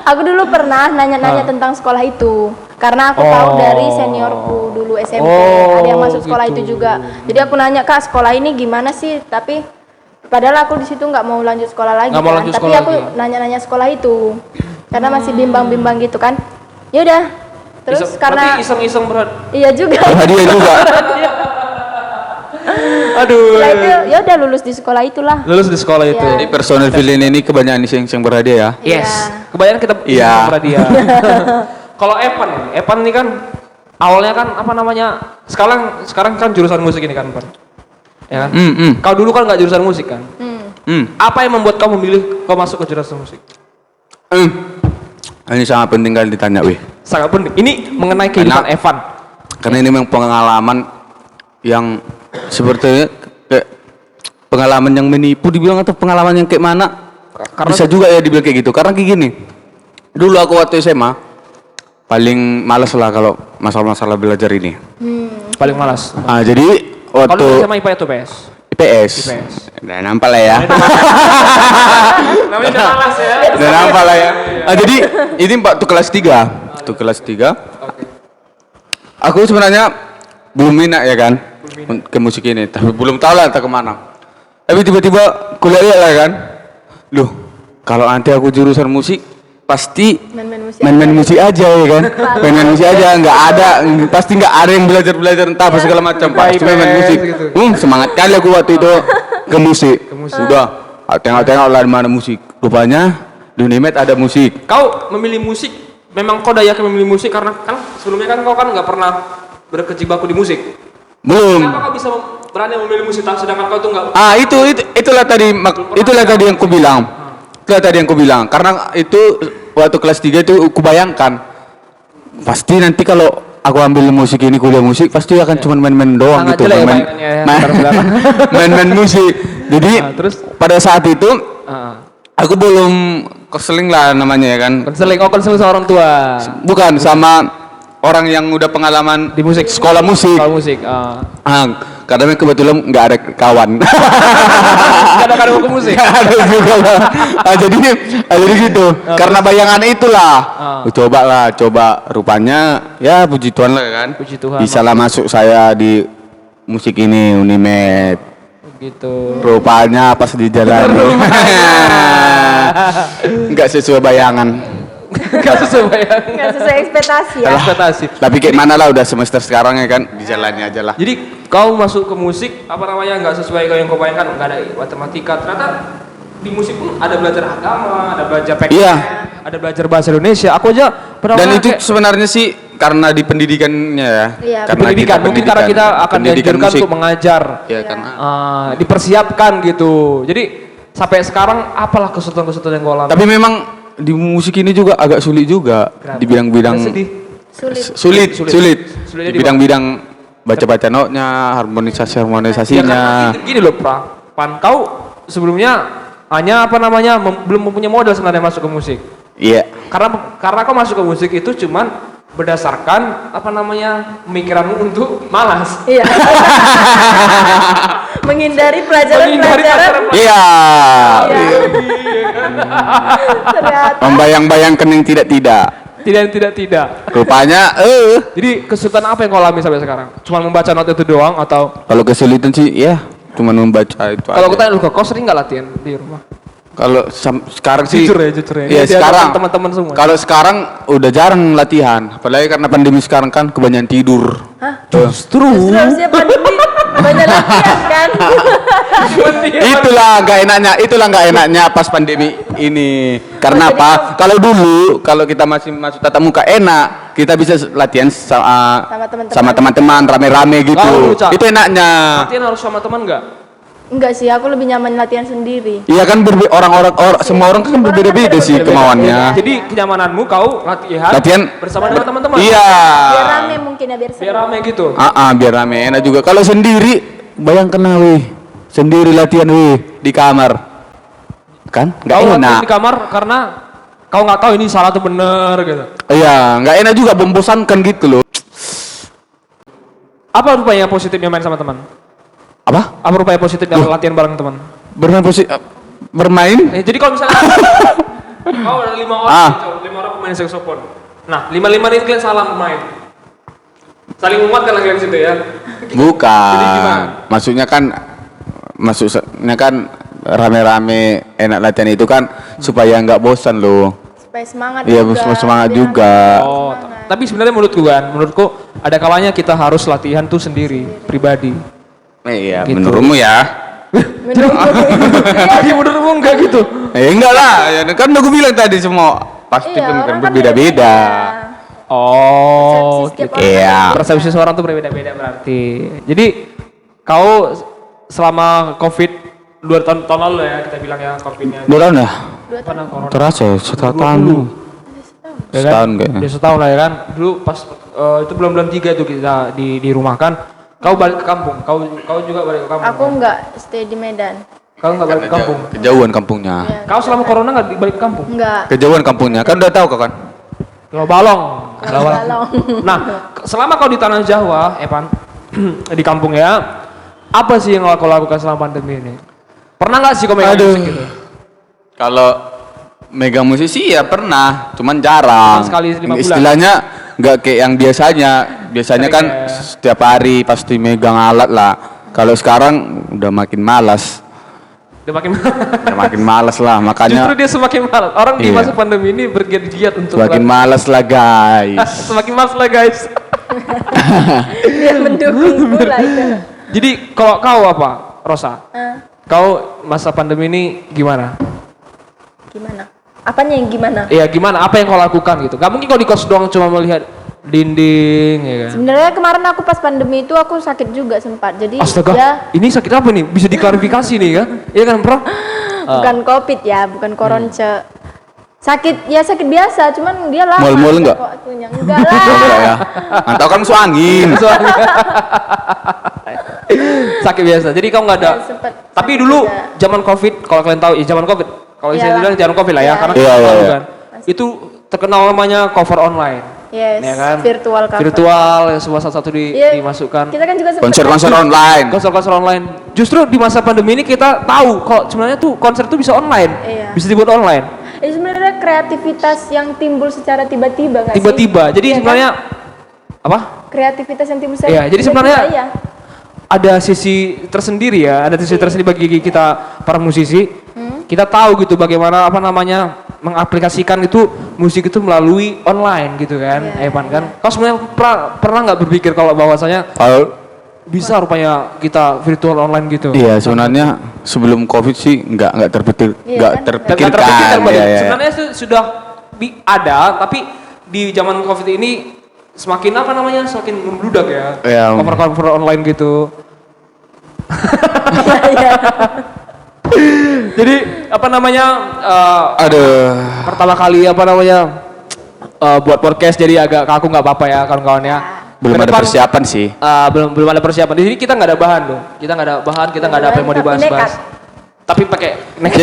aku dulu pernah nanya-nanya tentang sekolah itu. Karena aku tahu dari seniorku dulu SMP, ada yang masuk sekolah itu juga. Jadi aku nanya, "Kak, sekolah ini gimana sih?" Tapi padahal aku di situ nggak mau lanjut sekolah lagi kan. Tapi aku nanya-nanya sekolah itu. Karena masih bimbang-bimbang gitu kan. Ya udah. Terus karena iseng-iseng berat. Iya juga. Hadiah juga. Aduh. Setelah itu ya udah lulus di sekolah itulah. Lulus di sekolah itu. Jadi personil villain ini kebanyakan yang berhadiah ya. Yes. Kebanyakan kita berhadiah. Kalau Evan nih kan awalnya kan apa namanya? Sekarang kan jurusan musik ini kan, Pan. Ya kan? Kau dulu kan nggak jurusan musik kan? Apa yang membuat kamu memilih kau masuk ke jurusan musik? Ini sangat penting kali ditanya, wih. Sangat penting. Ini mengenai kehidupan Evan. Karena ini memang pengalaman yang sepertinya kayak pengalaman yang menipu dibilang atau pengalaman yang kayak mana? Karena bisa juga ya dibilang kayak gitu. Karena kayak gini. Dulu aku waktu SMA paling malas lah kalau masalah-masalah belajar ini. Paling malas. Jadi waktu kalau SMA IPA atau PS? IPS. Udah nampak lah ya. Namanya udah malas ya. Udah nampak lah ya. Jadi ini waktu kelas 3. Waktu kelas 3. Aku sebenarnya belum minat ya kan ke musik ini, tapi belum tahu lah entah kemana. Tapi tiba-tiba kuliah lah kan. Loh, kalau nanti aku jurusan musik pasti main-main musik aja ya kan. Main-main musik aja, pasti nggak ada yang belajar entah apa segala macam. Pasti main musik. Semangat kali aku waktu itu ke musik. Sudah, tengok-tengok lah di mana musik. Rupanya di Unimed ada musik. Kau memilih musik, memang kau udah yakin memilih musik karena kan sebelumnya kan kau kan nggak pernah berkecimpung di musik. Belum. Kenapa kau bisa berani memilih musik sedangkan kau tuh nggak? Itulah tadi yang ku bilang. Itulah tadi yang ku bilang. Karena itu waktu kelas 3 itu ku bayangkan pasti nanti kalau aku ambil musik ini kuliah musik pasti akan cuma main-main doang gitu. Main-main musik. Jadi terus pada saat itu aku belum konseling lah namanya ya kan. Konseling sama orang tua. Bukan sama orang yang udah pengalaman di musik, sekolah musik. Karena kebetulan nggak ada kawan. Nggak ada kawan ke musik. Jadi gitu. Karena bayangan itulah. Coba rupanya ya puji Tuhan lah kan. Puji Tuhan. Bisa lah masuk saya di musik ini Unimed. Gitu. Rupanya pas di jalan. Nggak sesuai bayangan. Nggak sesuai ekspektasi ya. Tapi kayak mana lah udah semester sekarang ya kan, dijalani aja lah. Jadi kau masuk ke musik nggak sesuai kau yang kau bayangkan, nggak ada matematika. Ternyata di musik pun ada belajar agama, ada belajar PKN, ada belajar bahasa Indonesia. Aku aja pernah. Dan itu sebenarnya sih karena di pendidikannya ya. Pendidikan mungkin karena kita akan dianjurkan untuk mengajar. Ya karena dipersiapkan gitu. Jadi sampai sekarang apalah kesulitan-kesulitan yang kau alami. Tapi memang di musik ini juga agak sulit juga. Kenapa? Di bidang-bidang sulit di bidang-bidang baca-baca notnya, harmonisasinya. Gini loh, Pan, kau sebelumnya hanya belum mempunyai modal sebenarnya masuk ke musik. Iya. Karena kau masuk ke musik itu cuman berdasarkan pemikiranmu untuk malas. Iya. Menghindari pelajaran. Iya. Membayang-bayangkan yang tidak. Rupanya Jadi kesulitan apa yang kau alami sampai sekarang? Cuma membaca not itu doang atau? Kalau kesulitan sih ya cuma membaca itu. Kalau aku tanya kau sering nggak latihan di rumah? Kalau sekarang sih jujur ya. Iya, sekarang teman-teman semua. Kalau sekarang udah jarang latihan, apalagi karena pandemi sekarang kan kebanyakan tidur. Hah? Justru harusnya pandemi banyak latihan kan. Itulah nggak enaknya pas pandemi ini. Karena apa? Kalau dulu kalau kita masih masuk tatap muka enak, kita bisa latihan sama teman-teman rame-rame gitu. Itu enaknya. Latihan harus sama teman nggak? Enggak sih, aku lebih nyaman latihan sendiri. Iya kan semua orang kan berbeda-beda sih kemauannya. Jadi kenyamananmu kau latihan bersama dengan teman-teman. Iya. Biar rame mungkin ya biar rame gitu. Biar rame enak juga. Kalau sendiri bayangkan sendiri latihan di kamar. Kan? Enggak enak. Di kamar karena kau nggak tahu ini salah atau benar gitu. Iya, enggak enak juga, membosankan gitu loh. Apa rupanya positifnya main sama teman? Apa rupanya positif dalam latihan bareng teman? Bermain? Jadi kalau misalnya Kau ada 5 orang, 5 orang pemain saxophone. Nah, 5 ini kalian salah main. Saling menguatkan lagi di situ ya. Bukan. Jadi gimana? Maksudnya kan rame-rame enak latihan itu kan supaya nggak bosan loh. Supaya semangat Iya, juga. semangat Biar juga. Oh, tapi sebenarnya menurutku ada kalanya kita harus latihan tuh sendiri, pribadi. Iya, Gitu. menurutmu ya? Jadi menurutmu enggak gitu? Enggak lah, ya kan udah gue bilang tadi semua pasti Iya, kan orang kan berbeda-beda. Oh, Persepsi setiap gitu. orang Iya. Persepsi seorang tuh berbeda-beda berarti. Jadi kau selama COVID 2 tahun lalu ya kita bilang ya COVID-nya. 2 tahun ya? Karena corona. Terasa setahun. Ya kan? Setahun kayaknya. Udah setahun lah ya kan. Dulu pas itu bulan 3 tuh kita dirumahkan. Kau balik ke kampung. Kau juga balik ke kampung. Aku enggak stay di Medan. Kau enggak balik ke kampung. Kejauhan kampungnya. Ya, Kau selama corona enggak balik ke kampung? enggak. Kejauhan kampungnya. Kan udah tahu kau kan? Pulau Balong. Balong. Nah, selama kau di tanah Jawa, Evan, di kampung ya, apa sih yang kau lakukan selama pandemi ini? Pernah nggak sih kau megang musik gitu? Kalau megang musisi ya pernah, cuman jarang. Cuman sekali 5 bulan. Istilahnya nggak kayak yang biasanya. Biasanya Sering kan ya. setiap hari pasti megang alat lah. Kalau sekarang udah makin malas. Udah makin Udah makin malas lah, justru makanya dia semakin malas. Orang di Iya. masa pandemi ini bergiat-giat untuk semakin malas lah guys. semakin malas lah guys. Dia mendukung pula itu. Jadi kalau kau apa, Rosa? Kau masa pandemi ini gimana? Gimana? Apanya yang gimana? Iya gimana? Apa yang kau lakukan gitu? Gak mungkin kau di kos doang cuma melihat dinding, ya kan? Sebenarnya kemarin aku pas pandemi itu aku sakit juga sempat. Jadi Astaga, ya ini sakit apa nih? Bisa diklarifikasi nih kan? Iya kan, Bro? bukan COVID ya, bukan koronce. Sakit ya sakit biasa, cuman dia lama. Mual-mual enggak? kok akunya. Enggak lah. Enggak ya. Mantau kan masuk angin. Sakit biasa. Jadi kau nggak ada. Ya, sempet Tapi sakit dulu juga. zaman Covid, kalau kalian tahu, ya zaman Covid. Kalau saya Iyalah. bilang zaman Covid lah ya, Iya. karena Iya, tahun iya, lalu iya. kan. Itu terkenal namanya cover online. Yes, Ya kan? virtual cover. Virtual, semua satu Iya, dimasukkan. Kita kan juga sempet Konser-konser online. Konser-konser online. Justru di masa pandemi ini kita tahu kok sebenarnya tuh konser tuh bisa online. Iya. Bisa dibuat online. Itu sebenarnya kreativitas yang timbul secara tiba-tiba nggak sih? Tiba-tiba. Jadi Iya kan? sebenarnya apa? Kreativitas yang timbul secara Iya, jadi sebenarnya iya. ada sisi tersendiri ya, ada sisi tersendiri bagi kita para musisi. Kita tahu gitu bagaimana apa namanya mengaplikasikan itu musik itu melalui online gitu kan, Iya, Evan kan. Kau sebenarnya pernah nggak berpikir kalau bahwasanya Kalau bisa rupanya kita virtual online gitu? iya sebenarnya sebelum Covid sih nggak terpikir Iya, nggak kan? Nggak terpikirkan. terpikirkan, Bang. Iya, iya. Sebenarnya itu sudah ada, tapi di zaman Covid ini semakin apa namanya semakin membludak ya, Iya. cover-cover online gitu. Jadi apa namanya Aduh. pertama kali apa namanya buat podcast jadi agak kaku nggak apa-apa ya kawan-kawan ya. Belum ada Kedepan, persiapan sih. belum ada persiapan. Di sini kita nggak ada bahan loh. Kita nggak ada bahan, kita nggak ada apa yang mau Tapi dibahas-bahas. Tapi pakai nekat.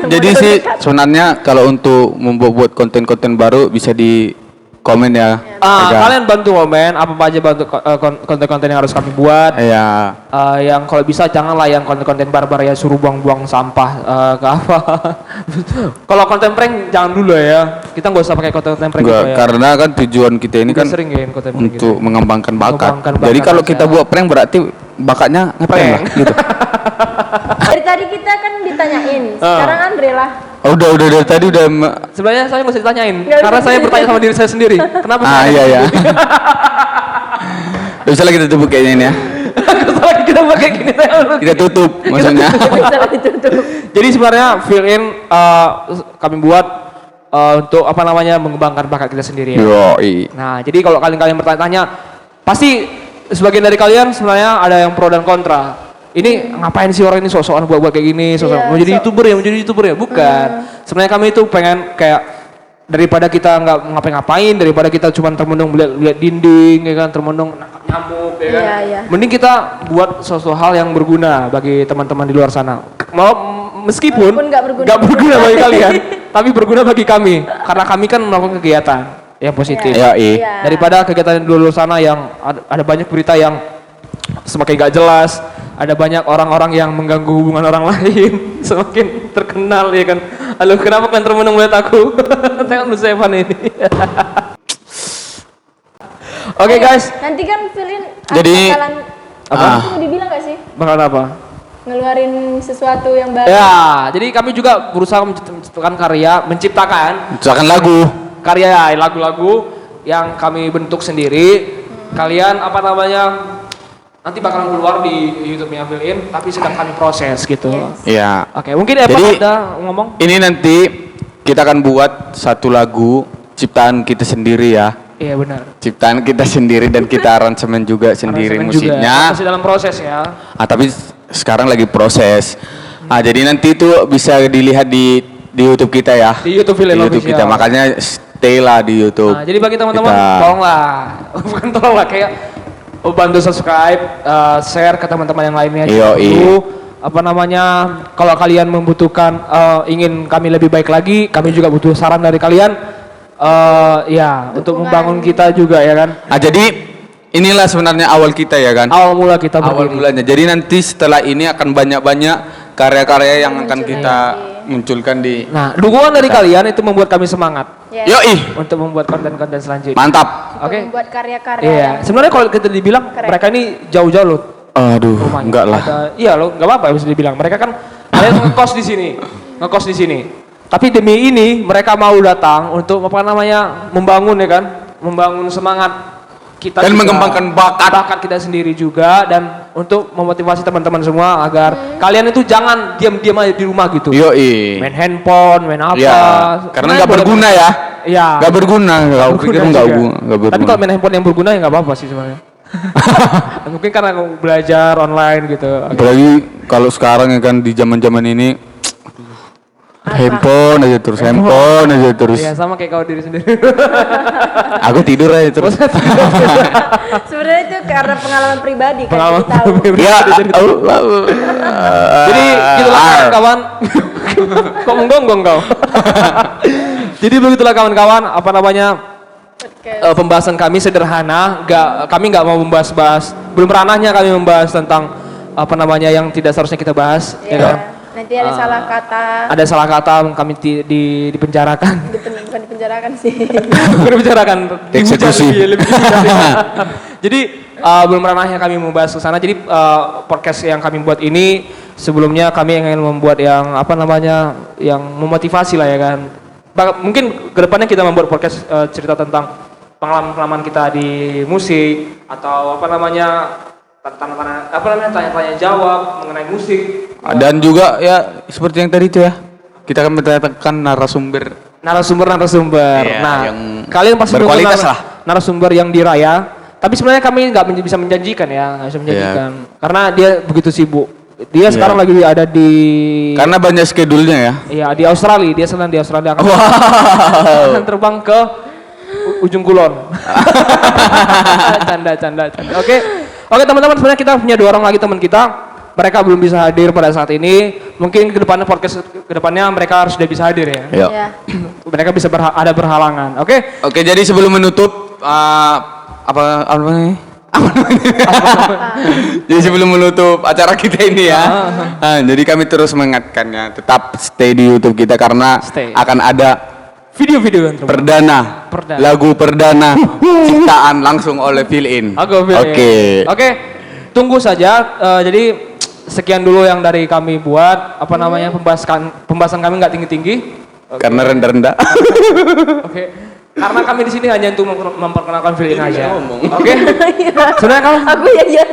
Jadi sih sebenarnya kalau untuk membuat konten-konten baru bisa di komen ya. Aga. Kalian bantu komen apa aja bantu konten-konten yang harus kami buat. Iya. Yang kalau bisa janganlah yang konten-konten barbar ya suruh buang-buang sampah ke apa. Kalau konten prank jangan dulu ya. Kita nggak usah pakai konten prank Enggak, gitu ya. karena kan tujuan kita ini Udah kan sering ya konten prank gitu. untuk mengembangkan bakat. Mengembangkan bakat Jadi kalau aja. kita buat prank berarti bakatnya ngeprank lah Prank. gitu. Dari tadi kita kan ditanyain, sekarang Andre lah. Oh, udah dari tadi udah Sebenarnya saya nggak usah ditanyain Nggak karena usah saya bertanya sama diri saya sendiri. Kenapa? iya ya. Bisa lah kita tutup kayaknya ini ya. Soalnya kita pakai gini saya harus. Kita tutup maksudnya. Salah ditutup. Jadi sebenarnya fill in kami buat untuk apa namanya mengembangkan bakat kita sendiri ya. Yoi. Nah, jadi kalau kalian bertanya-tanya, pasti sebagian dari kalian sebenarnya ada yang pro dan kontra. Ini ngapain sih orang ini sok-sokan buat kayak gini, sok-sokan Iya, mau jadi youtuber ya, bukan. Sebenarnya kami itu pengen kayak daripada kita nggak ngapain-ngapain, daripada kita cuma termenung lihat dinding, ya kan, termenung nangkap nyamuk, ya kan. Iya, iya. Mending kita buat sesuatu hal yang berguna bagi teman-teman di luar sana. Meskipun Walaupun nggak berguna. nggak berguna bagi kalian, tapi berguna bagi kami, karena kami kan melakukan kegiatan yang positif. Yoi. Iya. Daripada kegiatan di luar sana yang ada banyak berita yang semakin gak jelas, ada banyak orang-orang yang mengganggu hubungan orang lain, semakin terkenal ya kan, Halo, kenapa kalian termenung melihat aku? Tengok lu Evan ini. Oke guys. Nanti kan Filin Jadi, bakalan apa? Itu mau dibilang gak sih? Bakalan apa? Ngeluarin sesuatu yang baru. Ya, jadi kami juga berusaha menciptakan karya, Misalkan lagu. karya lagu-lagu yang kami bentuk sendiri. Kalian apa namanya? Nanti bakalan keluar di YouTube-nya Filin, tapi sedang kami proses gitu. Iya. Oke, mungkin Evan Jadi, ada ngomong? Ini nanti kita akan buat satu lagu ciptaan kita sendiri ya. Iya benar. Ciptaan kita sendiri dan kita aransemen juga sendiri Aransemen musiknya. juga. Masih dalam proses ya. Tapi sekarang lagi proses. Jadi nanti itu bisa dilihat di YouTube kita ya. Di YouTube Filin Di YouTube kita. Official. Makanya stay lah di YouTube. Nah, jadi bagi teman-teman, Kita- tolonglah, bukan tolonglah, kayak bantu subscribe, share ke teman-teman yang lainnya. Yoi. Dulu, apa namanya, kalau kalian membutuhkan, ingin kami lebih baik lagi, kami juga butuh saran dari kalian. Ya, untuk membangun kita juga ya kan. Jadi inilah sebenarnya awal kita ya kan. Awal mula kita Awal berdiri. mulanya. Jadi nanti setelah ini akan banyak-banyak karya-karya yang akan kita munculkan di. Nah, dukungan dari kalian itu membuat kami semangat Yes. Yoi, untuk membuat konten-konten selanjutnya. mantap. Untuk Oke. membuat karya-karya Iya, yang sebenarnya kalau kita dibilang Keren. mereka ini jauh-jauh loh Aduh, rumahnya. enggak lah. Iya loh, nggak apa-apa bisa dibilang. Mereka kan ada yang ngekos di sini, ngekos di sini. Tapi demi ini mereka mau datang untuk apa namanya membangun ya kan, membangun semangat kita Dan juga, mengembangkan bakat. kita sendiri juga dan untuk memotivasi teman-teman semua agar kalian itu jangan diam-diam aja di rumah gitu. Yoi. Main handphone, main apa? Ya, karena Sebenarnya nggak boleh- berguna ya. Iya. Nggak berguna. Kau pikir nggak juga. berguna. Tapi kalau main handphone yang berguna ya nggak apa-apa sih sebenarnya. Mungkin karena aku belajar online gitu. Oke. Apalagi kalau sekarang ya kan di zaman-zaman ini handphone aja terus, handphone aja terus. Iya sama kayak kau diri sendiri. Aku tidur aja terus. sebenarnya itu karena pengalaman pribadi kan. Pengalaman Jadi tahu. pribadi. Ya, Jadi gitulah kawan-kawan. Kok menggonggong kau? Jadi begitulah kawan-kawan, apa namanya Podcast. pembahasan kami sederhana. Kami nggak mau membahas-bahas. Belum ranahnya kami membahas tentang apa namanya yang tidak seharusnya kita bahas. Iya. Ya kan? Nanti ada salah kata. Ada salah kata kami dipenjarakan. Bukan dipenjarakan sih. Bukan dibicarakan, Eksekusi. lebih Jadi belum ranahnya kami membahas ke sana. Jadi podcast yang kami buat ini sebelumnya kami ingin membuat yang apa namanya yang memotivasi lah ya kan. Mungkin kedepannya kita membuat podcast cerita tentang pengalaman-pengalaman kita di musik atau apa namanya tanya-tanya jawab mengenai musik. Dan juga ya seperti yang tadi itu ya. Kita akan mendatangkan narasumber. Narasumber. Iya, Nah, yang kalian pasti berkualitas nunggu lah. narasumber yang diraya. Tapi sebenarnya kami nggak bisa menjanjikan ya, nggak bisa menjanjikan. Karena dia begitu sibuk. Dia sekarang lagi ada di Karena banyak schedule-nya ya. Iya, di Australia. Dia sedang di Australia akan akan terbang ke ujung kulon. Canda. Oke, teman-teman, sebenarnya kita punya 2 orang lagi teman kita. Mereka belum bisa hadir pada saat ini. Mungkin kedepannya podcast kedepannya mereka harus sudah bisa hadir ya. Ya. Ya. Mereka bisa ada berhalangan. Oke? Oke, jadi sebelum menutup apa namanya? Jadi sebelum menutup acara kita ini ya, jadi kami terus mengingatkannya tetap stay di YouTube kita karena Stay. akan ada Video-video yang terbaru. perdana, Perdana. lagu perdana ciptaan langsung oleh Fill In. Oke. Oke, tunggu saja. Jadi sekian dulu yang dari kami buat. Apa namanya pembahasan kami nggak tinggi-tinggi. Karena rendah-rendah. Oke. Karena kami di sini hanya untuk memperkenalkan Fill In aja. Oke. Sebenarnya kamu Aku ya aja.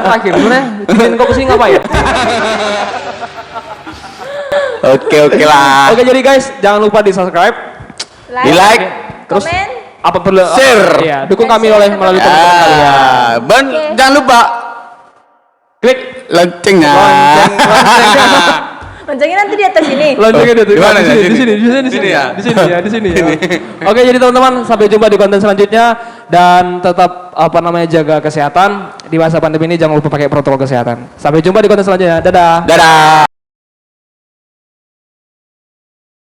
terakhir. Sebenarnya izin kau kesini ngapain? Oke lah. Oke, jadi guys jangan lupa di subscribe. Di like, Terus komen. apa perlu? Share. Iya, dukung kami oleh melalui komentar kalian. Jangan lupa Klik loncengnya. Loncengnya nanti di atas ini. loncengnya di Di mana ya? di sini Sini ya? di sini ya. Oke, jadi teman-teman sampai jumpa di konten selanjutnya dan tetap apa namanya jaga kesehatan di masa pandemi ini, jangan lupa pakai protokol kesehatan. Sampai jumpa di konten selanjutnya. Dadah. Dadah.